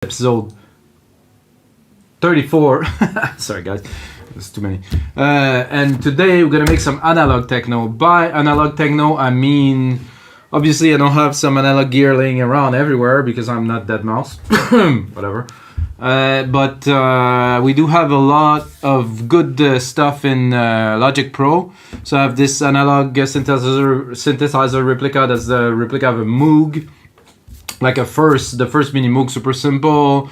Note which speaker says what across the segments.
Speaker 1: Episode 34. Sorry guys, there's too many. And today we're gonna make some analog techno. By analog techno I mean, obviously I don't have some analog gear laying around everywhere because I'm not dead mouse. Whatever. But we do have a lot of good stuff in Logic Pro. So I have this analog synthesizer replica. That's the replica of a Moog, like the first mini Moog, super simple.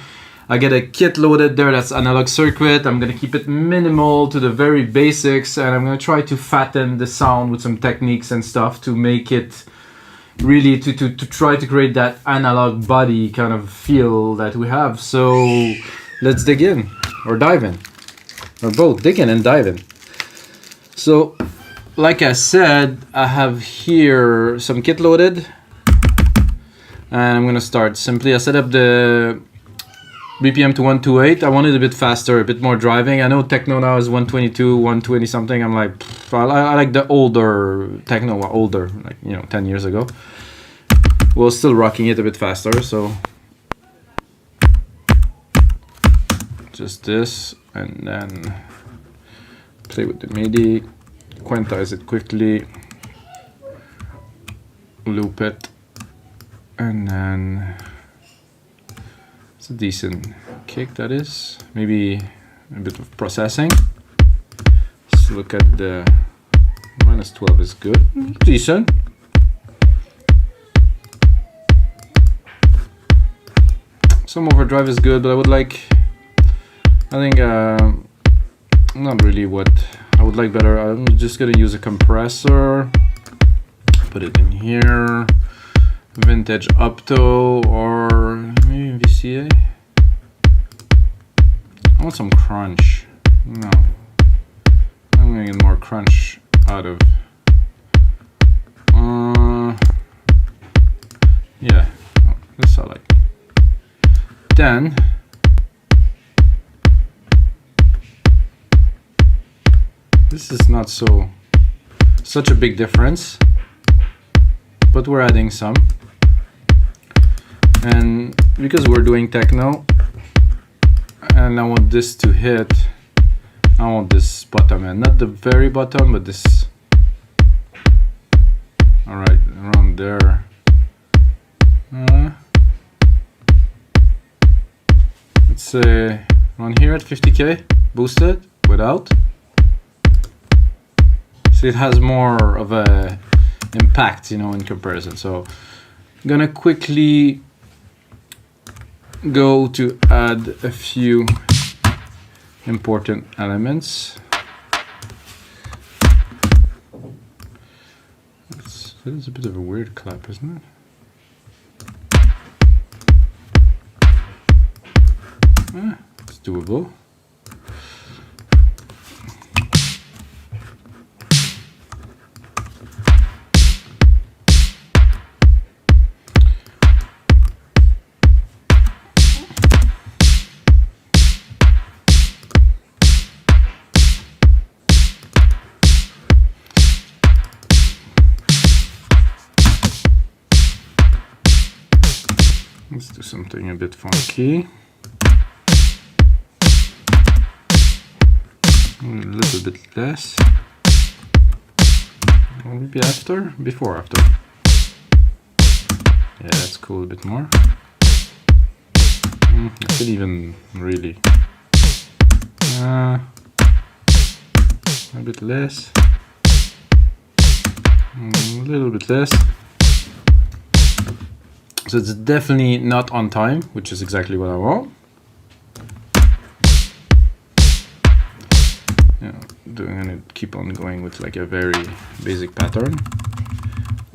Speaker 1: I get a kit loaded there. That's analog circuit. I'm gonna keep it minimal to the very basics, and I'm gonna try to fatten the sound with some techniques and stuff to make it really to try to create that analog body kind of feel that we have. So let's dig in, or dive in, or both, dig in and dive in. So like I said, I have here some kit loaded, and I'm gonna start simply. I set up the BPM to 128. I want it a bit faster, a bit more driving. I know techno now is 122, 120 something. I'm like, I like the older techno, older, like, you know, 10 years ago. We're still rocking it a bit faster, so just this, and then play with the MIDI, quantize it quickly, loop it, and then it's a decent kick, that is. Maybe a bit of processing. Let's look at the -12 is good, decent. Some overdrive is good, but I would like, I think not really what I would like better. I'm just gonna use a compressor, put it in here, vintage opto, or maybe VCA. I want some crunch. No, I'm gonna get more crunch out of yeah, oh, this I like. Then this is not such a big difference, but we're adding some, and because we're doing techno and I want this to hit, I want this bottom end, not the very bottom, but this, all right, around there. Let's say around here at 50k, boost it without. So it has more of a impact, you know, in comparison. So I'm gonna quickly go to add a few important elements. It's a bit of a weird clap, isn't it? It's doable. Let's do something a bit funky. A little bit less. Or maybe after? Before, after. Yeah, that's cool, a bit more. I could even really. A bit less. A little bit less. So it's definitely not on time, which is exactly what I want. Yeah, I'm gonna keep on going with like a very basic pattern.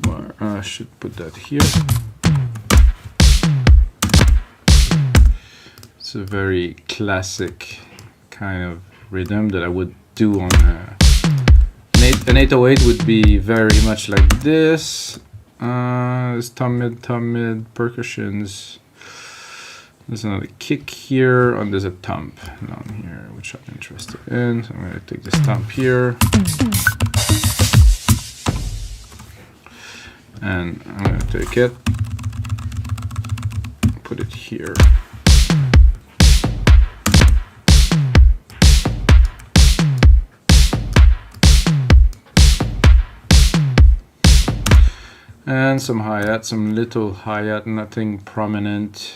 Speaker 1: Or I should put that here. It's a very classic kind of rhythm that I would do on an 808 would be very much like this. There's tom mid, percussions. There's another kick here, and there's a thump down here, which I'm interested in. So I'm going to take this thump here, and I'm going to take it, put it here. And some hi-hat, some little hi-hat, nothing prominent.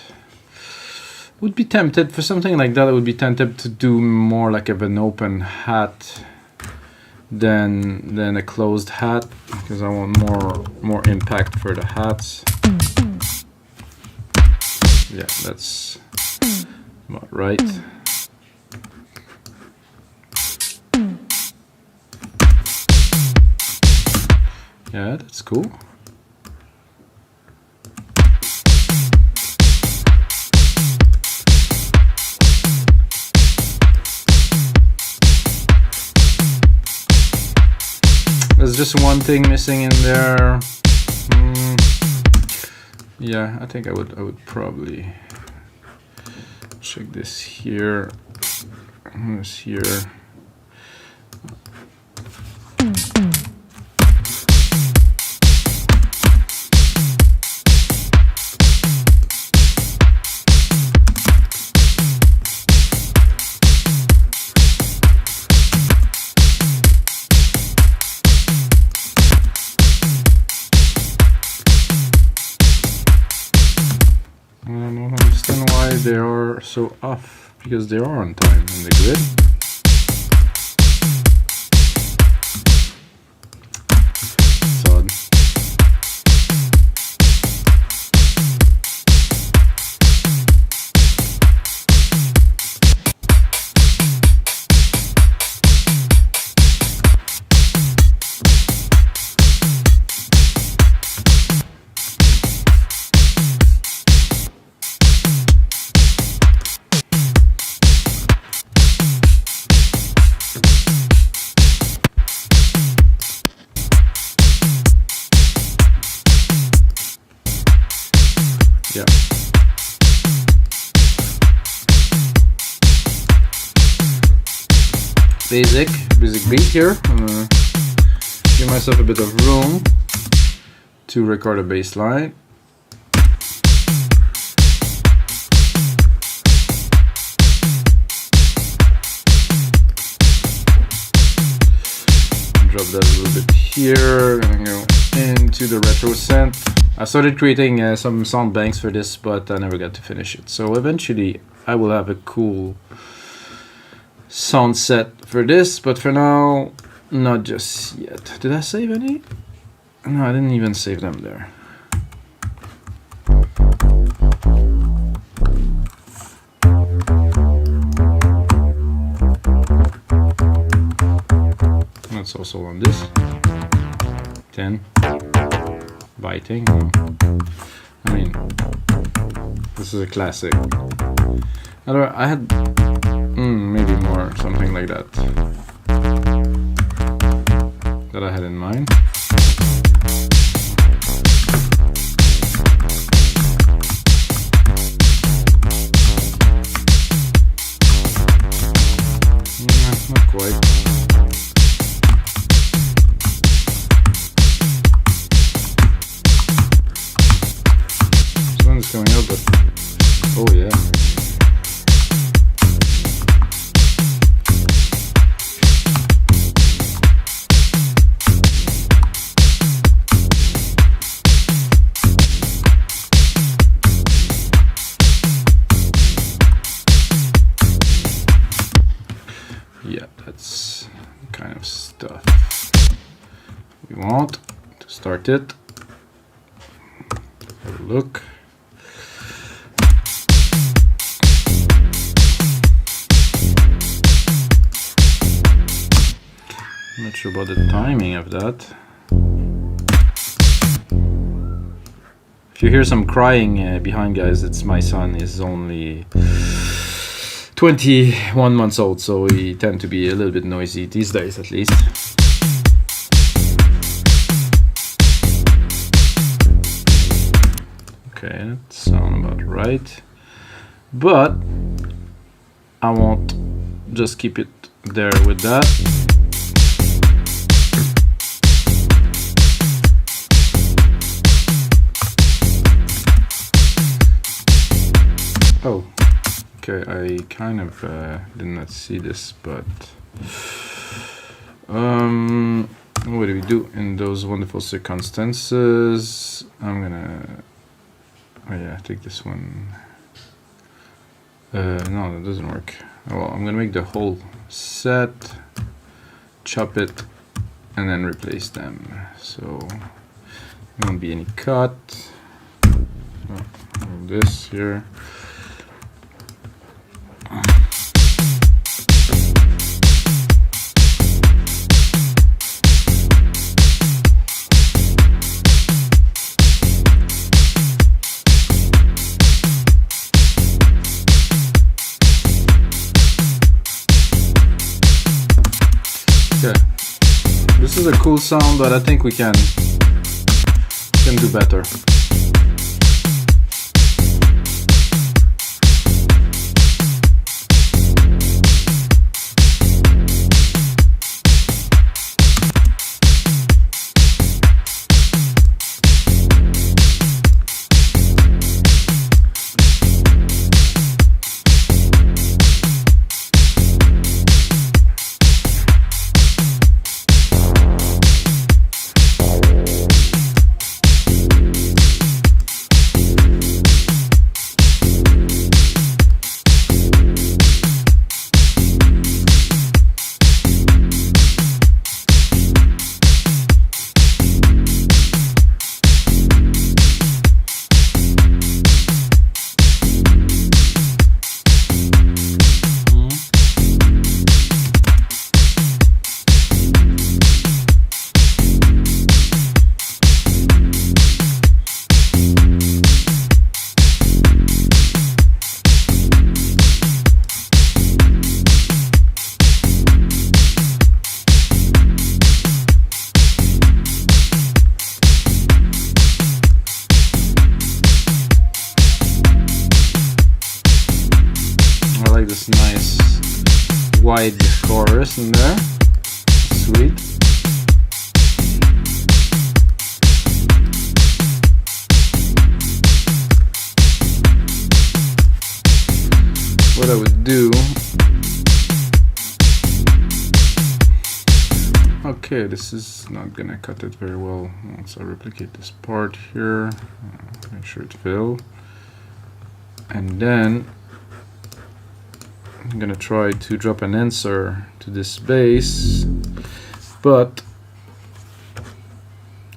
Speaker 1: Would be tempted for something like that. I would be tempted to do more like of an open hat than a closed hat, because I want more impact for the hats. Yeah, that's about right. Yeah, that's cool. There's just one thing missing in there. Yeah, I think I would probably check this here. This here. They are so off, because they are on time in the grid. Sod. Yeah. Basic beat here. Give myself a bit of room to record a bass line. Drop that a little bit here. Gonna go into the retro synth. I started creating some sound banks for this, but I never got to finish it. So eventually I will have a cool sound set for this, but for now, not just yet. Did I save any? No, I didn't even save them there. That's also on this. 10. Biting. I mean, this is a classic. I had maybe more, something like that I had in mind. Not quite. Coming out, but oh yeah. Yeah, that's the kind of stuff we want to start it. Have a look. Not sure about the timing of that. If you hear some crying behind, guys, it's my son. He's only 21 months old, so he tends to be a little bit noisy these days, at least. Okay, that sounds about right. But I won't just keep it there with that. Oh, okay, I kind of did not see this, but what do we do in those wonderful circumstances? I'm gonna, oh yeah, take this one. No, that doesn't work. Oh, well, I'm gonna make the whole set, chop it, and then replace them. So there won't be any cut. Oh, this here. This is a cool sound, but I think we can do better. This nice wide chorus in there. Sweet. What I would do, okay, this is not gonna cut it very well. Once I replicate this part here, make sure it fills, and then I'm gonna try to drop an answer to this bass, but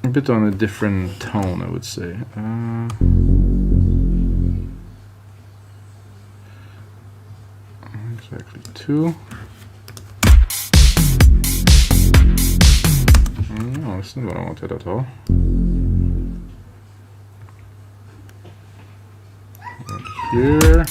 Speaker 1: a bit on a different tone, I would say. Exactly 2. No, that's not what I wanted at all. Right here.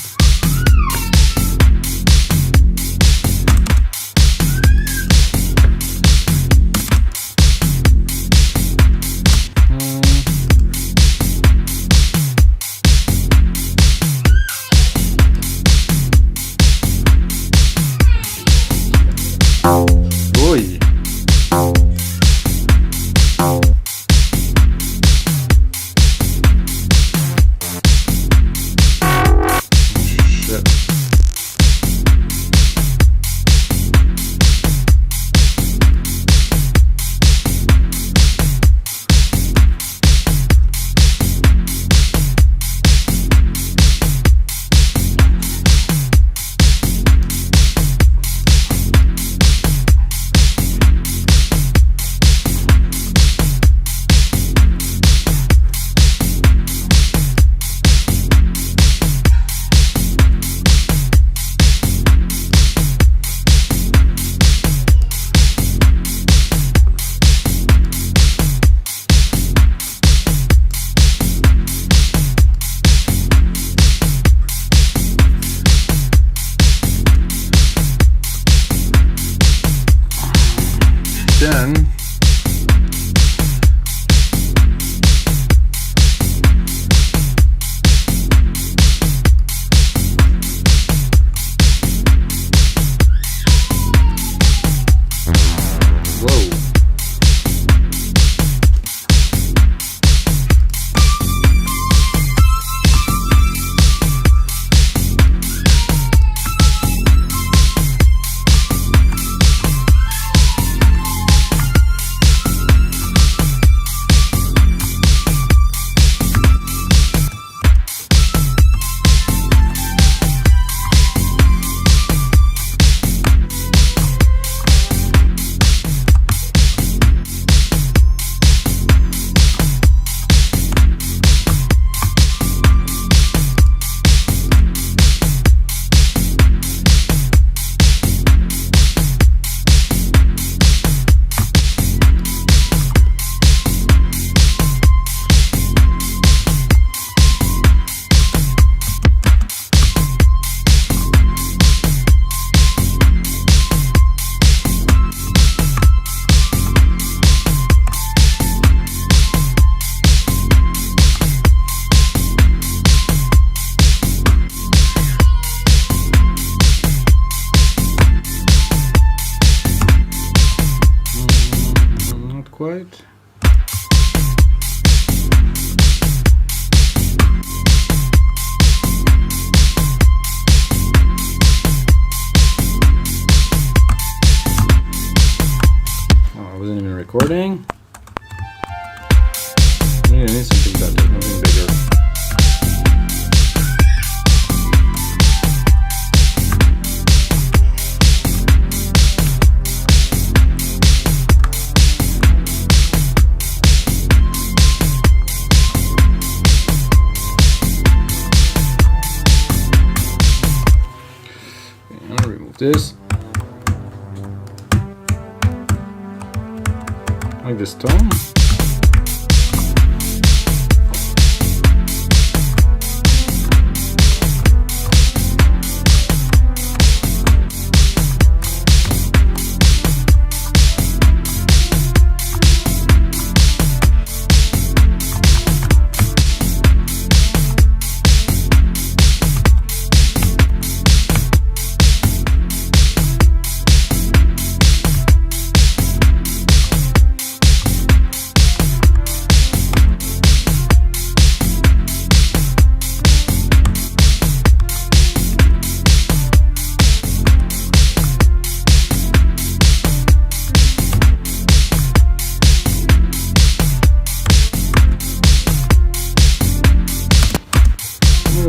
Speaker 1: quite. Oh, I wasn't even recording. Maybe I need something better, something bigger. This like this tone.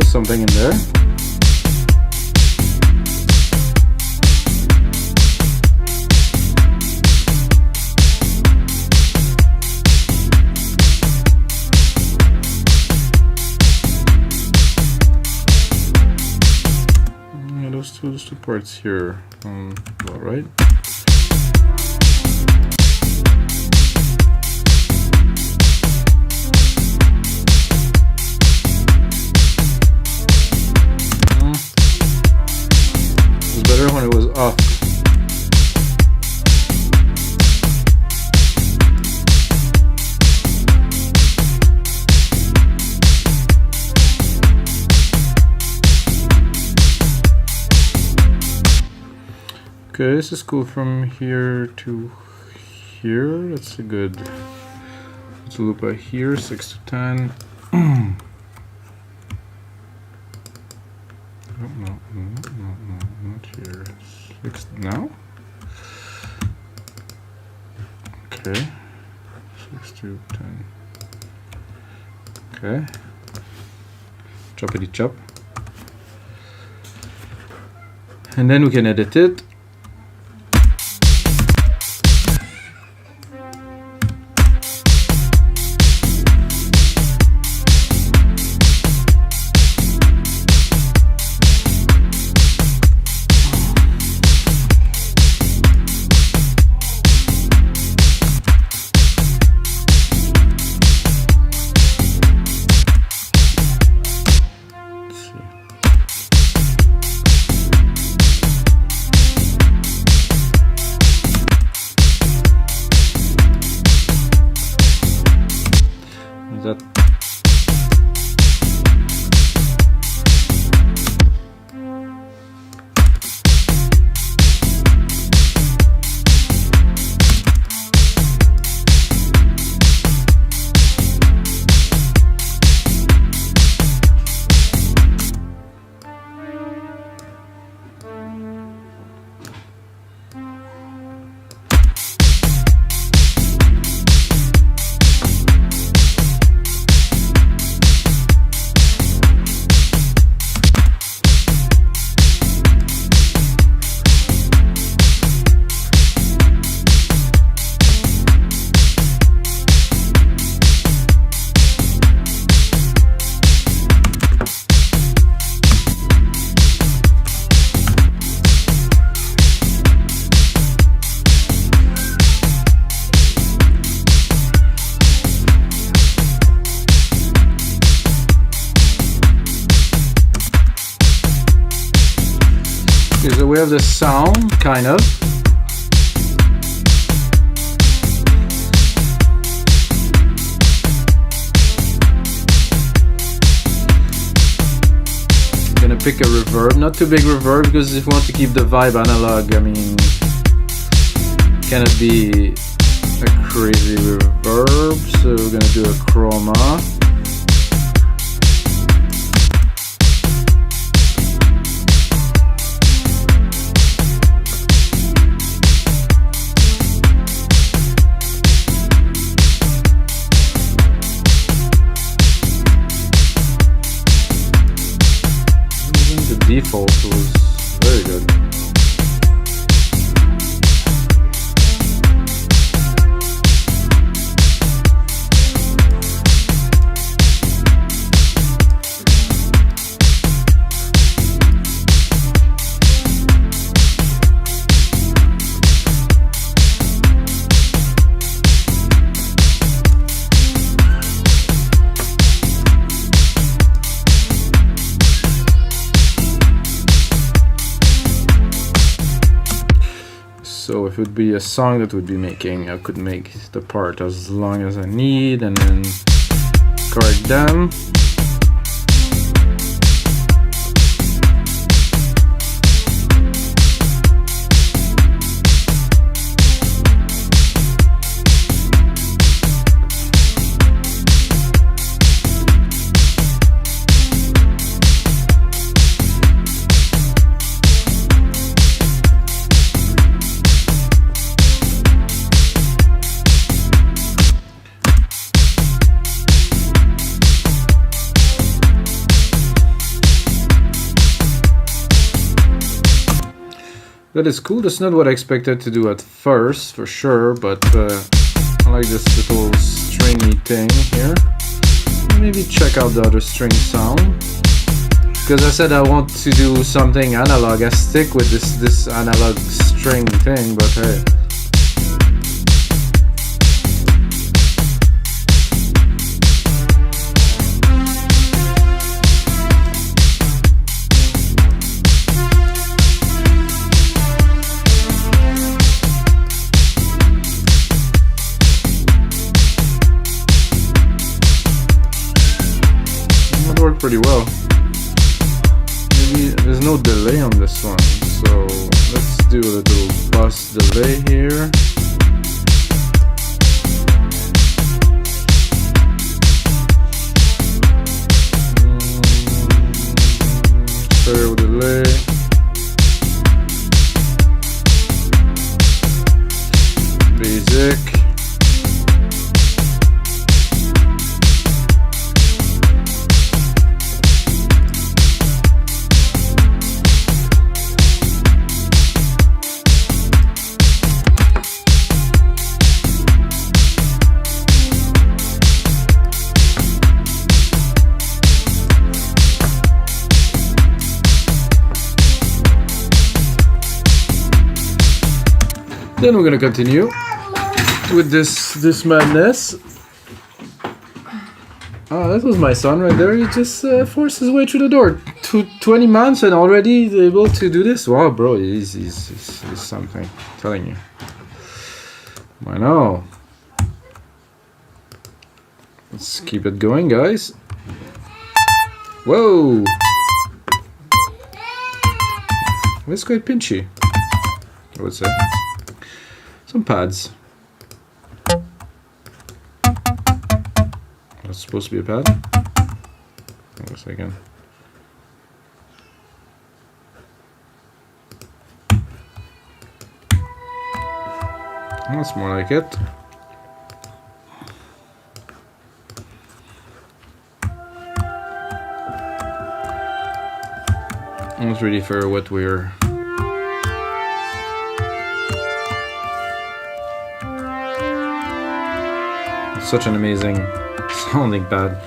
Speaker 1: Something in there. Yeah, those two parts here, all right. When it was off. Okay, this is cool from here to here. That's a good. Let's loop by here, 6 to 10. No, not here. 6 now. Okay, 6 to 10. Okay, choppity chop, and then we can edit it. Okay, so we have the sound, kind of. Gonna pick a reverb, not too big reverb, because if you want to keep the vibe analog, I mean, cannot be a crazy reverb, so we're gonna do a chroma. Default was very good. So if it would be a song that would be making, I could make the part as long as I need and then correct them. That is cool. That's not what I expected to do at first, for sure, but I like this little stringy thing here. Maybe check out the other string sound. Because I said I want to do something analog. I stick with this analog string thing, but hey. Worked pretty well. Maybe there's no delay on this one, so let's do a little bus delay here. Stereo delay. Basic. Then we're gonna continue with this madness. Oh, that was my son right there. He just forced his way through the door. 20 months and already able to do this. Wow, bro, he's something. I'm telling you. I know. Let's keep it going, guys. Whoa! That's quite pinchy, I would say. Some pads. That's supposed to be a pad? Wait a second. That's more like it. Almost ready for what we're such an amazing sounding pad.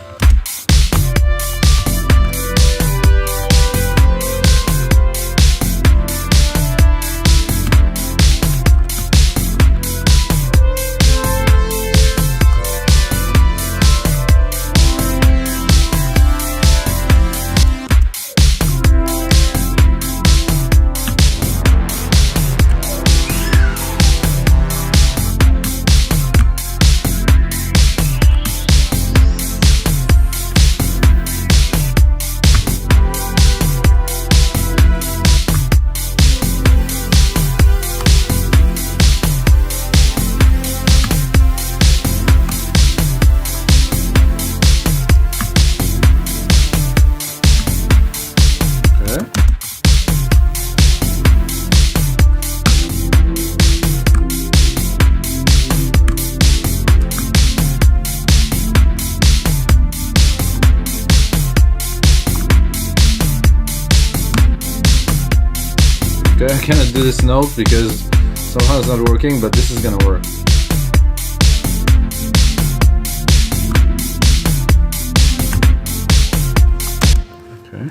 Speaker 1: Okay, I cannot do this note because somehow it's not working, but this is gonna work. Okay.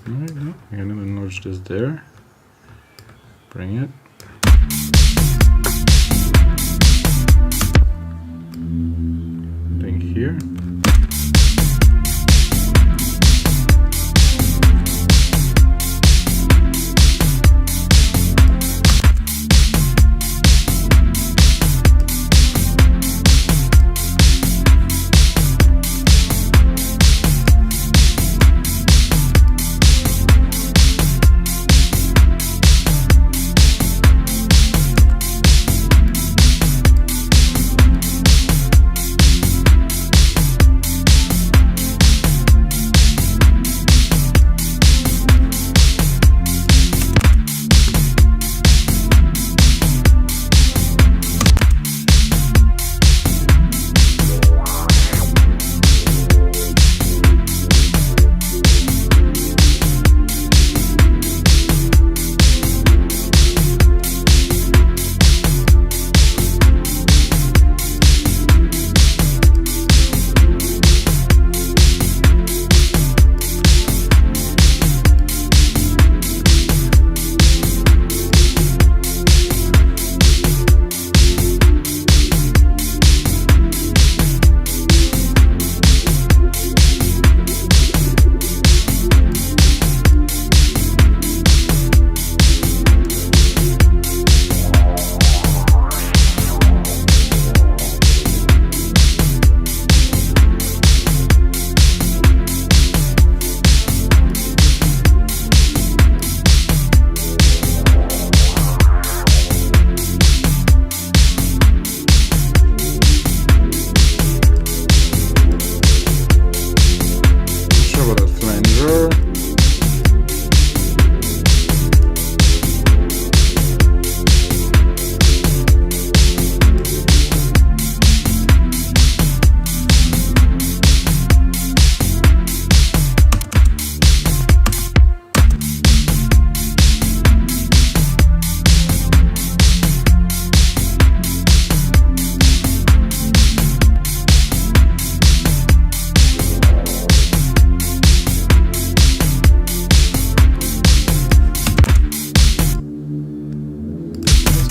Speaker 1: Alright, no, I'm gonna notch this there. Bring it. Bring here.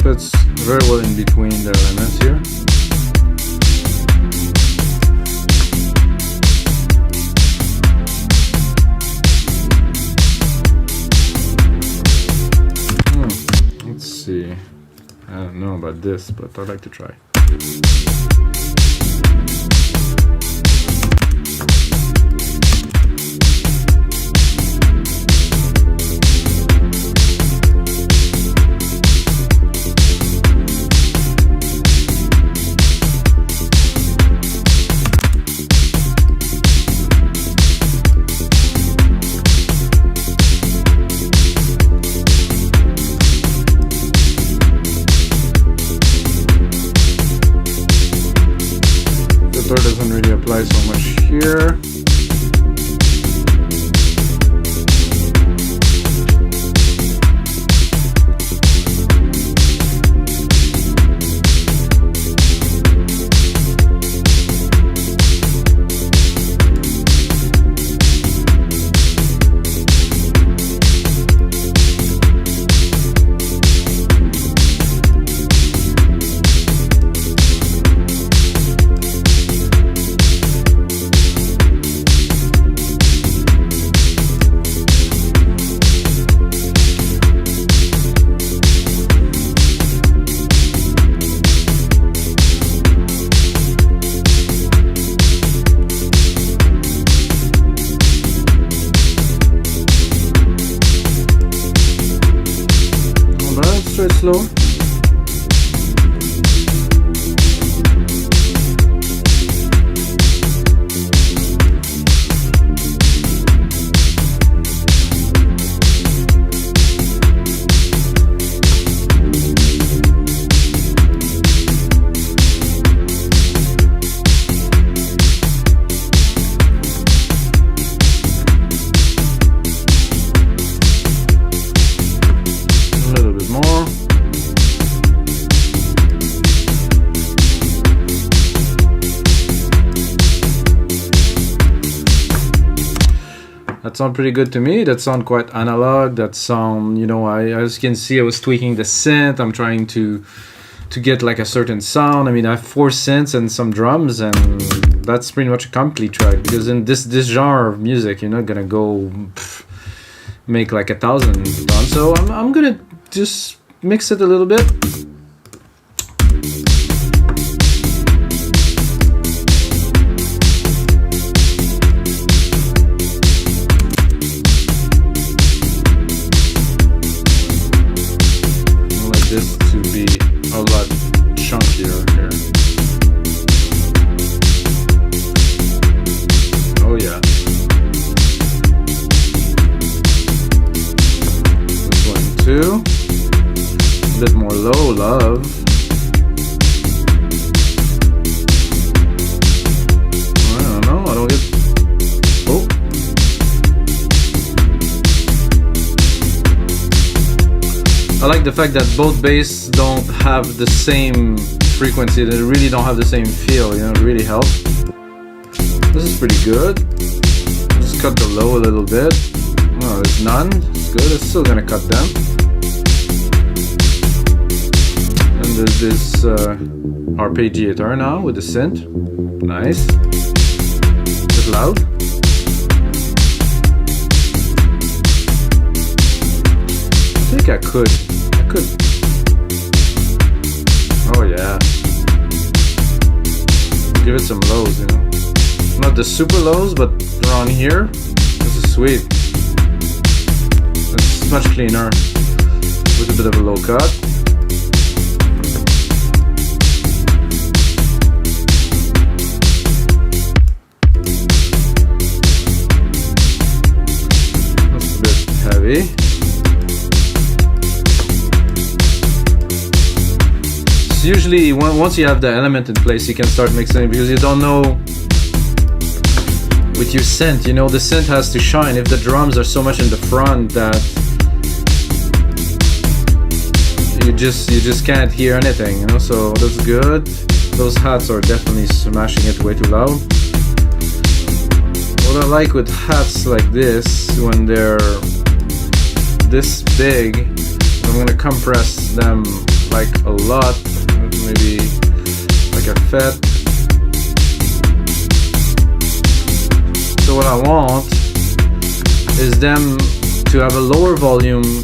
Speaker 1: Fits very well in between the elements here. Let's see. I don't know about this, but I'd like to try. Doesn't really apply so much here. Slow. That sound pretty good to me. That sound quite analog. That sound, you know, as you can see, I was tweaking the synth. I'm trying to get like a certain sound. I mean, I have 4 synths and some drums, and that's pretty much a complete track. Because in this genre of music, you're not gonna go make like 1,000 tones. So I'm gonna just mix it a little bit. This to be a lot chunkier here. Oh yeah. This one too. A bit more low, love. I don't know, I don't get... Oh. I like the fact that both bass don't have the same frequency, they really don't have the same feel, you know, it really helps. This is pretty good. Just cut the low a little bit. Oh, there's none, it's good, it's still gonna cut them. And there's this arpeggiator now with the synth. Nice. A bit loud. I think I could. Oh yeah. Give it some lows, you know. Not the super lows, but around here. This is sweet. It's much cleaner with a bit of a low cut. That's a bit heavy. Usually once you have the element in place, you can start mixing, because you don't know with your synth, you know, the synth has to shine. If the drums are so much in the front that you just can't hear anything, you know, so that's good. Those hats are definitely smashing it way too loud. What I like with hats like this, when they're this big, I'm gonna compress them like a lot. Maybe like a fet. So what I want is them to have a lower volume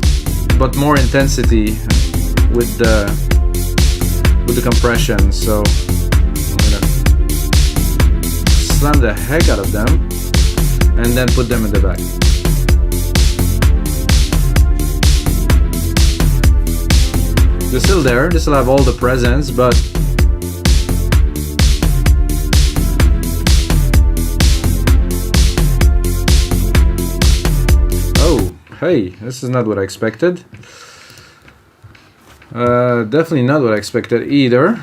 Speaker 1: but more intensity with the compression. So I'm gonna slam the heck out of them and then put them in the back. They're still there, they still have all the presence, but oh, hey, this is not what I expected. Definitely not what I expected either.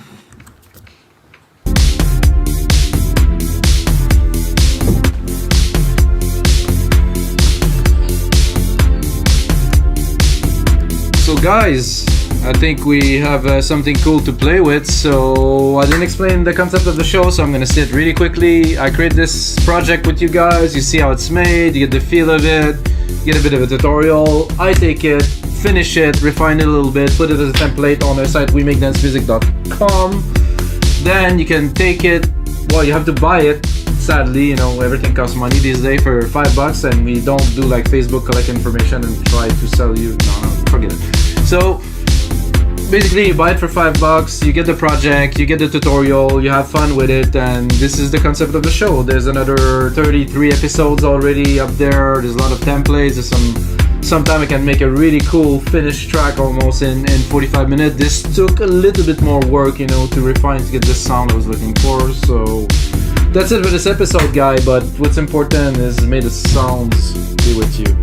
Speaker 1: So guys, I think we have something cool to play with. So I didn't explain the concept of the show, so I'm gonna say it really quickly. I create this project with you guys, you see how it's made, you get the feel of it, you get a bit of a tutorial. I take it, finish it, refine it a little bit, put it as a template on our site, wemakedancemusic.com. Then you can take it, well, you have to buy it. Sadly, you know, everything costs money these days for $5, and we don't do like Facebook, collect information and try to sell you. No, forget it. So basically you buy it for $5, you get the project, you get the tutorial, you have fun with it, and this is the concept of the show. There's another 33 episodes already up there. There's a lot of templates. There's sometime I can make a really cool finished track almost in 45 minutes. This took a little bit more work, you know, to refine to get the sound I was looking for. So that's it for this episode, guy, but what's important is may the sounds be with you.